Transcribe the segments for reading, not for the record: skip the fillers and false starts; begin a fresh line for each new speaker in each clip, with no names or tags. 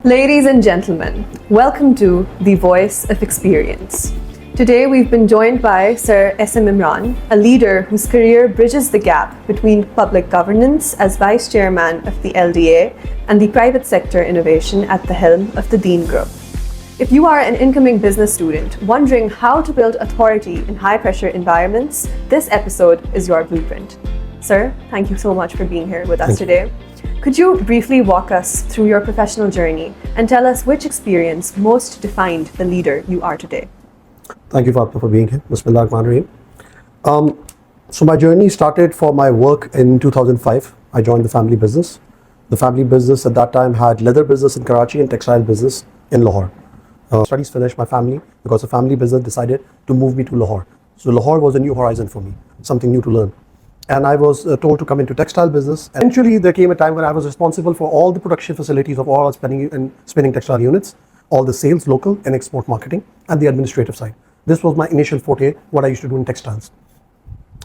Ladies and gentlemen, welcome to The Voice of Experience. Today we've been joined by Sir S.M. Imran, a leader whose career bridges the gap between public governance as Vice Chairman of the LDA and the private sector innovation at the helm of the Dean Group. If you are an incoming business student wondering how to build authority in high-pressure environments, this episode is your blueprint. Sir, thank you so much for being here with us today. Could you briefly walk us through your professional journey and tell us which experience most defined the leader you are today?
Thank you, Fatma, for being here. Bismillah ar-Rahman ar-Rahim. So my journey started for my work in 2005. I joined the family business. The family business at that time had leather business in Karachi and textile business in Lahore. Studies finished my family because the family business decided to move me to Lahore. So Lahore was a new horizon for me, something new to learn. And I was told to come into textile business. Eventually, there came a time when I was responsible for all the production facilities of all our spinning textile units, all the sales, local and export marketing, and the administrative side. This was my initial forte, what I used to do in textiles.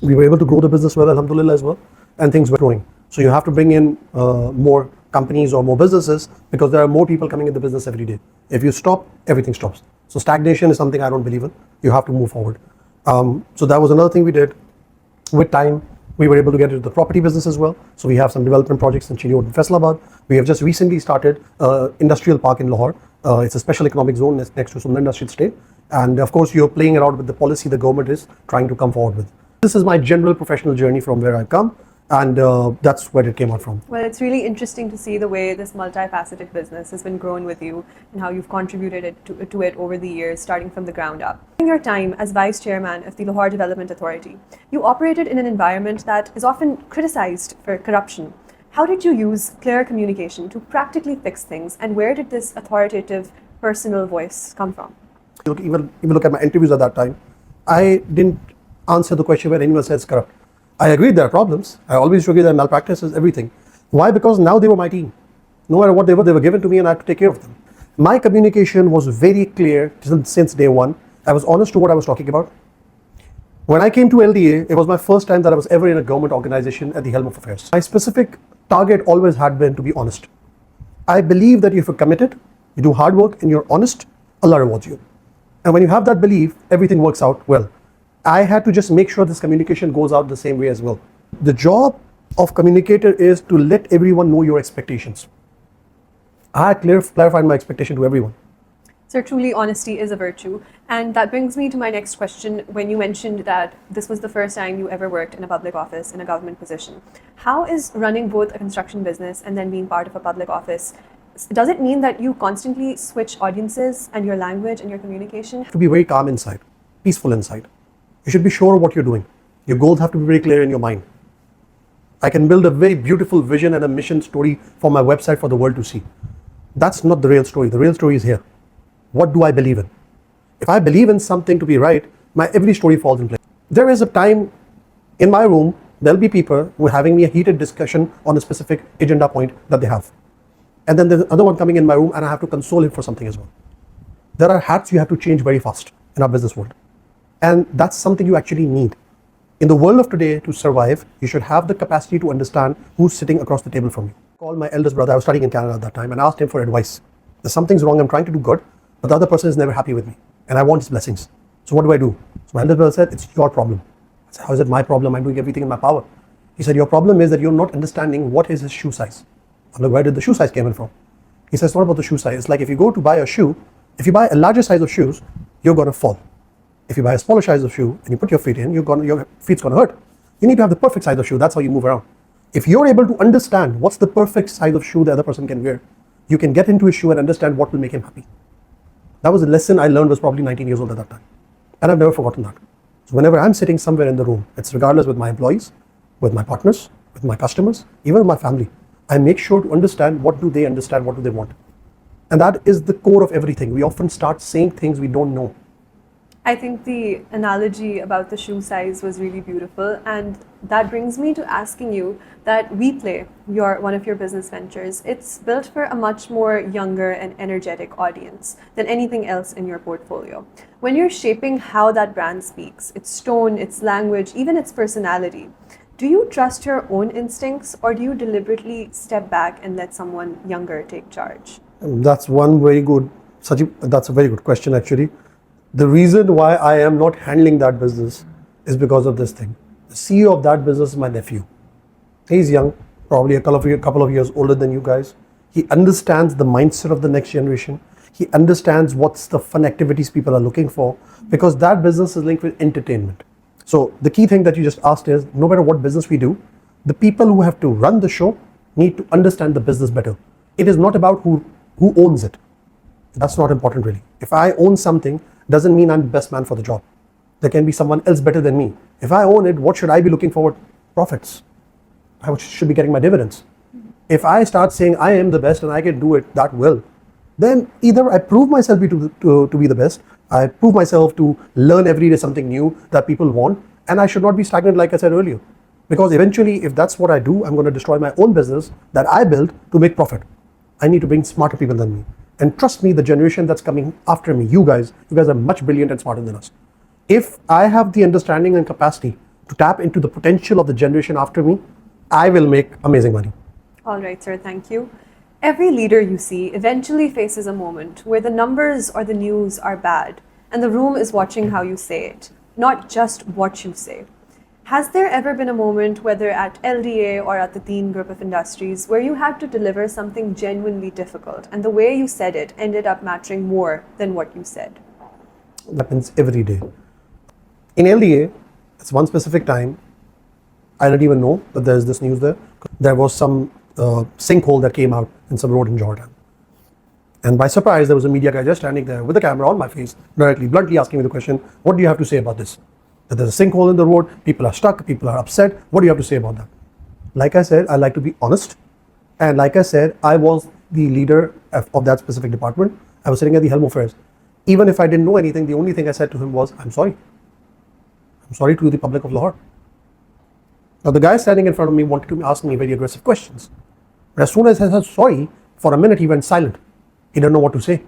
We were able to grow the business well, alhamdulillah, as well, and things were growing. So you have to bring in more companies or more businesses because there are more people coming in the business every day. If you stop, everything stops. So stagnation is something I don't believe in. You have to move forward. So that was another thing we did. With time, we were able to get into the property business as well. So we have some development projects in Chini Road and Faisalabad. We have just recently started industrial park in Lahore. It's a special economic zone next to Sundar Industrial Estate. And of course, you're playing around with the policy the government is trying to come forward with. This is my general professional journey from where I've come. And that's where it came out from.
Well, it's really interesting to see the way this multifaceted business has been grown with you and how you've contributed to it over the years, starting from the ground up. During your time as Vice Chairman of the Lahore Development Authority, you operated in an environment that is often criticized for corruption. How did you use clear communication to practically fix things, and where did this authoritative personal voice come from?
Even look at my interviews at that time, I didn't answer the question where anyone says corrupt. I agreed there are problems. I always agree there are malpractices, everything. Why? Because now they were my team. No matter what they were given to me and I had to take care of them. My communication was very clear since day one. I was honest to what I was talking about. When I came to LDA, it was my first time that I was ever in a government organization at the helm of affairs. My specific target always had been to be honest. I believe that if you're committed, you do hard work and you're honest, Allah rewards you. And when you have that belief, everything works out well. I had to just make sure this communication goes out the same way as well. The job of communicator is to let everyone know your expectations. I had clarified my expectation to everyone.
So truly, honesty is a virtue. And that brings me to my next question. When you mentioned that this was the first time you ever worked in a public office, in a government position, how is running both a construction business and then being part of a public office, does it mean that you constantly switch audiences and your language and your communication?
To be very calm inside, peaceful inside. You should be sure of what you're doing. Your goals have to be very clear in your mind. I can build a very beautiful vision and a mission story for my website for the world to see. That's not the real story. The real story is here. What do I believe in? If I believe in something to be right, my every story falls in place. There is a time in my room, there'll be people who are having me a heated discussion on a specific agenda point that they have. And then there's another one coming in my room and I have to console him for something as well. There are hats you have to change very fast in our business world. And that's something you actually need. In the world of today, to survive, you should have the capacity to understand who's sitting across the table from you. I called my eldest brother, I was studying in Canada at that time, and I asked him for advice. There's something's wrong, I'm trying to do good, but the other person is never happy with me, and I want his blessings. So what do I do? So my eldest brother said, it's your problem. I said, how is it my problem? I'm doing everything in my power. He said, your problem is that you're not understanding what is his shoe size. I'm like, where did the shoe size come in from? He says, it's not about the shoe size. It's like if you go to buy a shoe, if you buy a larger size of shoes, you're going to fall. If you buy a smaller size of shoe and you put your feet in, your feet's going to hurt. You need to have the perfect size of shoe. That's how you move around. If you're able to understand what's the perfect size of shoe the other person can wear, you can get into his shoe and understand what will make him happy. That was a lesson I learned, was probably 19 years old at that time. And I've never forgotten that. So whenever I'm sitting somewhere in the room, it's regardless with my employees, with my partners, with my customers, even with my family, I make sure to understand what do they understand, what do they want. And that is the core of everything. We often start saying things we don't know.
I think the analogy about the shoe size was really beautiful, and that brings me to asking you that WePlay, one of your business ventures, it's built for a much more younger and energetic audience than anything else in your portfolio. When you're shaping how that brand speaks, its tone, its language, even its personality, do you trust your own instincts, or do you deliberately step back and let someone younger take charge?
That's one very good, Sajib, that's a very good question actually. The reason why I am not handling that business is because of this thing. The CEO of that business is my nephew. He's young, probably a couple of years older than you guys. He understands the mindset of the next generation. He understands what's the fun activities people are looking for, because that business is linked with entertainment. So the key thing that you just asked is, no matter what business we do, the people who have to run the show need to understand the business better. It is not about who owns it. That's not important really. If I own something, doesn't mean I'm the best man for the job. There can be someone else better than me. If I own it, what should I be looking forward? Profits. I should be getting my dividends. If I start saying I am the best and I can do it that well, then either I prove myself to be the best, I prove myself to learn every day something new that people want, and I should not be stagnant like I said earlier. Because eventually, if that's what I do, I'm going to destroy my own business that I built to make profit. I need to bring smarter people than me. And trust me, the generation that's coming after me, you guys are much brilliant and smarter than us. If I have the understanding and capacity to tap into the potential of the generation after me, I will make amazing money.
All right, sir, thank you. Every leader you see eventually faces a moment where the numbers or the news are bad, and the room is watching how you say it, not just what you say. Has there ever been a moment, whether at LDA or at the Teen Group of Industries, where you had to deliver something genuinely difficult and the way you said it ended up mattering more than what you said?
That happens every day. In LDA, it's one specific time, I didn't even know that there's this news there. There was some sinkhole that came out in some road in Jordan. And by surprise, there was a media guy just standing there with a camera on my face, directly, bluntly asking me the question, what do you have to say about this? That there's a sinkhole in the road, people are stuck, people are upset. What do you have to say about that? Like I said, I like to be honest. And like I said, I was the leader of that specific department. I was sitting at the helm affairs. Even if I didn't know anything, the only thing I said to him was, I'm sorry. I'm sorry to the public of Lahore. Now the guy standing in front of me wanted to ask me very aggressive questions. But as soon as I said sorry, for a minute he went silent. He didn't know what to say.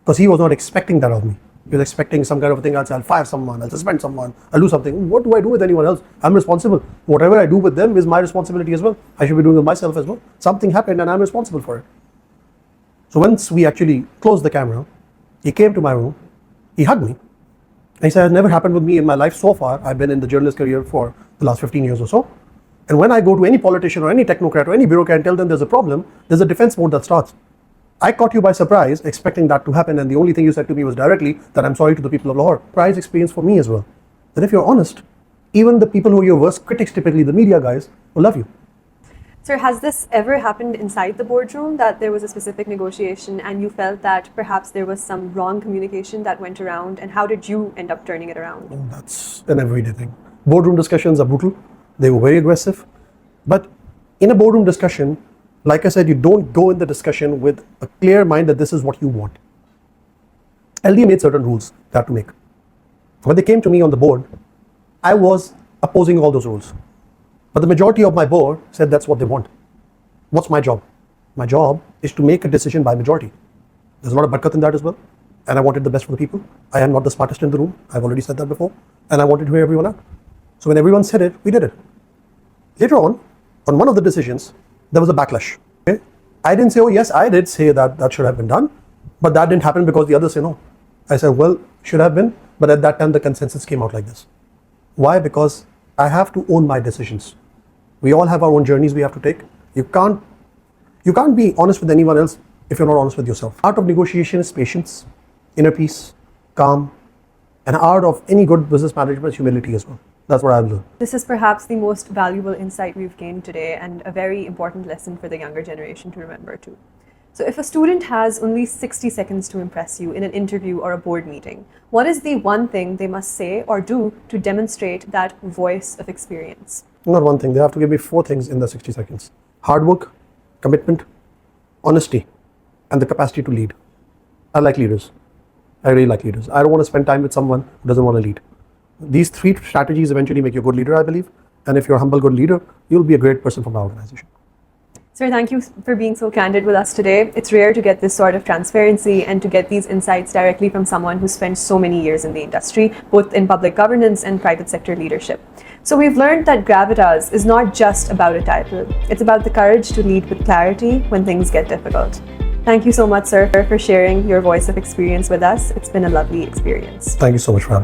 Because he was not expecting that of me. He was expecting some kind of thing else. I'll fire someone, I'll suspend someone, I'll do something. What do I do with anyone else? I'm responsible. Whatever I do with them is my responsibility as well. I should be doing it myself as well. Something happened and I'm responsible for it. So once we actually closed the camera, he came to my room, he hugged me. And he said, it never happened with me in my life so far. I've been in the journalist career for the last 15 years or so. And when I go to any politician or any technocrat or any bureaucrat and tell them there's a problem, there's a defense mode that starts. I caught you by surprise, expecting that to happen, and the only thing you said to me was directly that I'm sorry to the people of Lahore. Surprise experience for me as well. That if you're honest, even the people who are your worst critics, typically the media guys, will love you.
Sir, has this ever happened inside the boardroom, that there was a specific negotiation and you felt that perhaps there was some wrong communication that went around, and how did you end up turning it around?
And that's an everyday thing. Boardroom discussions are brutal. They were very aggressive. But in a boardroom discussion, like I said, you don't go in the discussion with a clear mind that this is what you want. LDA made certain rules they had to make. When they came to me on the board, I was opposing all those rules. But the majority of my board said that's what they want. What's my job? My job is to make a decision by majority. There's a lot of barakat in that as well. And I wanted the best for the people. I am not the smartest in the room. I've already said that before. And I wanted to hear everyone out. So when everyone said it, we did it. Later on one of the decisions, there was a backlash. Okay? I didn't say, oh yes, I did say that should have been done, but that didn't happen because the others say no. I said, well, should have been, but at that time the consensus came out like this. Why? Because I have to own my decisions. We all have our own journeys we have to take. You can't be honest with anyone else if you're not honest with yourself. Art of negotiation is patience, inner peace, calm, and art of any good business management is humility as well. That's what I've learned.
This is perhaps the most valuable insight we've gained today, and a very important lesson for the younger generation to remember too. So if a student has only 60 seconds to impress you in an interview or a board meeting, what is the one thing they must say or do to demonstrate that voice of experience?
Not one thing. They have to give me 4 things in the 60 seconds. Hard work, commitment, honesty, and the capacity to lead. I like leaders. I really like leaders. I don't want to spend time with someone who doesn't want to lead. These 3 strategies eventually make you a good leader, I believe. And if you're a humble, good leader, you'll be a great person for my organization.
Sir, thank you for being so candid with us today. It's rare to get this sort of transparency and to get these insights directly from someone who spent so many years in the industry, both in public governance and private sector leadership. So we've learned that gravitas is not just about a title. It's about the courage to lead with clarity when things get difficult. Thank you so much, sir, for sharing your voice of experience with us. It's been a lovely experience.
Thank you so much for having me.